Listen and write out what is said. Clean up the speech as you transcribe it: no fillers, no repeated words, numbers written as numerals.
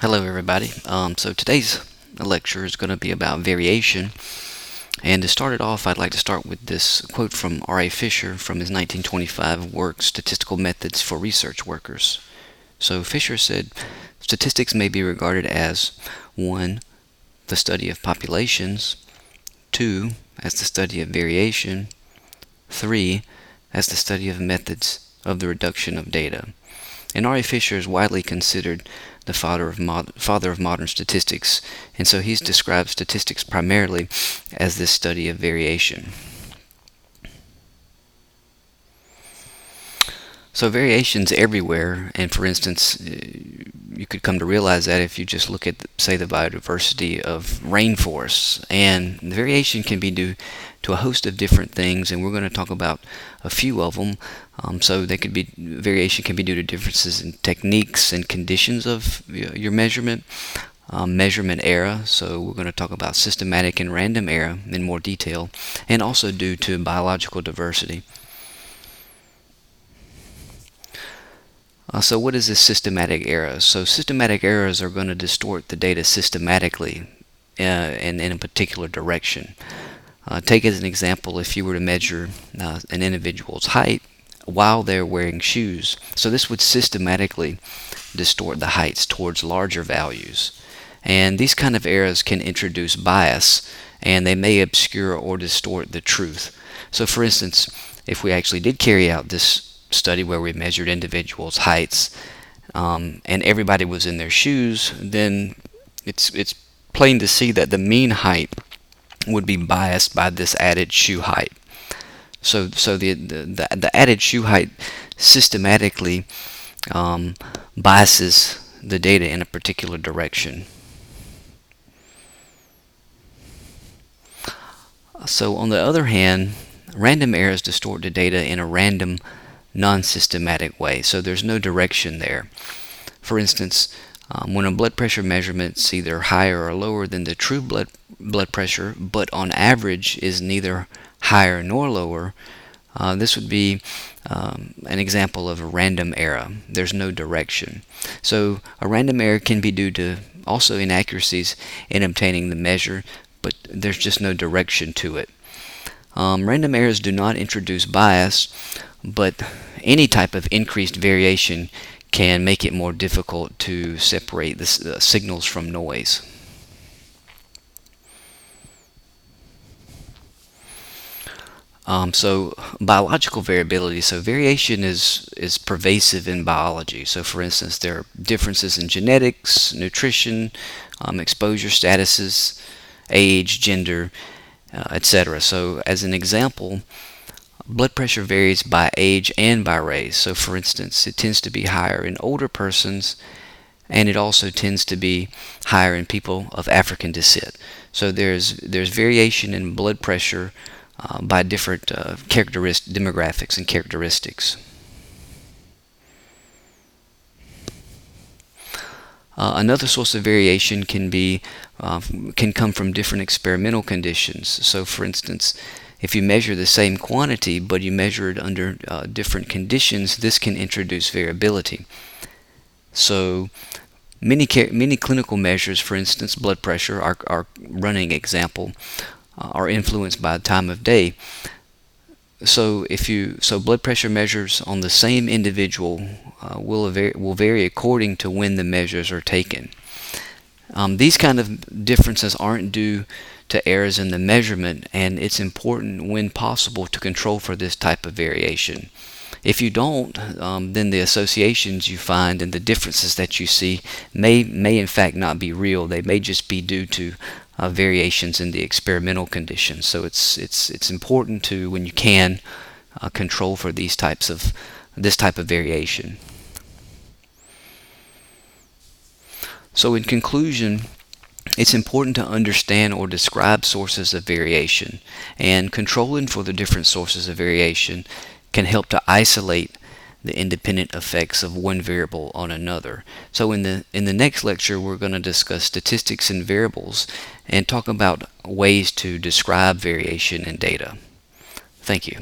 Hello, everybody. So today's lecture is going to be about variation. And to start it off, I'd like to start with this quote from R.A. Fisher from his 1925 work, Statistical Methods for Research Workers. So Fisher said, statistics may be regarded as 1. The study of populations, 2. As the study of variation, 3. As the study of methods of the reduction of data. And R.A. Fisher is widely considered the father of modern statistics, and so he's described statistics primarily as this study of variation. So variation's everywhere, and for instance, you could come to realize that if you just look at, say, the biodiversity of rainforests, and the variation can be due to a host of different things, and we're going to talk about a few of them. So variation can be due to differences in techniques and conditions of your measurement, measurement error. So we're going to talk about systematic and random error in more detail, and also due to biological diversity. So what is this systematic error? So systematic errors are going to distort the data systematically and in a particular direction. Take as an example, if you were to measure an individual's height while they're wearing shoes. So this would systematically distort the heights towards larger values. And these kind of errors can introduce bias, and they may obscure or distort the truth. So for instance, if we actually did carry out this study where we measured individuals' heights and everybody was in their shoes, then it's plain to see that the mean height would be biased by this added shoe height. So the added shoe height systematically biases the data in a particular direction. So on the other hand, random errors distort the data in a random, non-systematic way. So there's no direction there. For instance, when a blood pressure measurement's either higher or lower than the true blood pressure, but on average is neither higher nor lower, this would be an example of a random error. There's no direction. So a random error can be due to also inaccuracies in obtaining the measure, but there's just no direction to it. Random errors do not introduce bias, but any type of increased variation can make it more difficult to separate the signals from noise. So biological variability. So variation is pervasive in biology. So for instance, there are differences in genetics, nutrition, exposure statuses, age, gender, etc. So as an example, blood pressure varies by age and by race. So for instance, it tends to be higher in older persons, and it also tends to be higher in people of African descent. So there's variation in blood pressure by different demographics and characteristics. Another source of variation can come from different experimental conditions. So for instance, if you measure the same quantity but you measure it under different conditions, this can introduce variability. So many clinical measures, for instance blood pressure, our running example, are influenced by the time of day. So blood pressure measures on the same individual will vary according to when the measures are taken. These kind of differences aren't due to errors in the measurement, and it's important when possible to control for this type of variation. If you don't, then the associations you find and the differences that you see may in fact not be real. They may just be due to variations in the experimental conditions. So it's important to, when you can, control for this type of variation. So in conclusion, it's important to understand or describe sources of variation, and controlling for the different sources of variation can help to isolate the independent effects of one variable on another. So in the next lecture, we're going to discuss statistics and variables and talk about ways to describe variation in data. Thank you.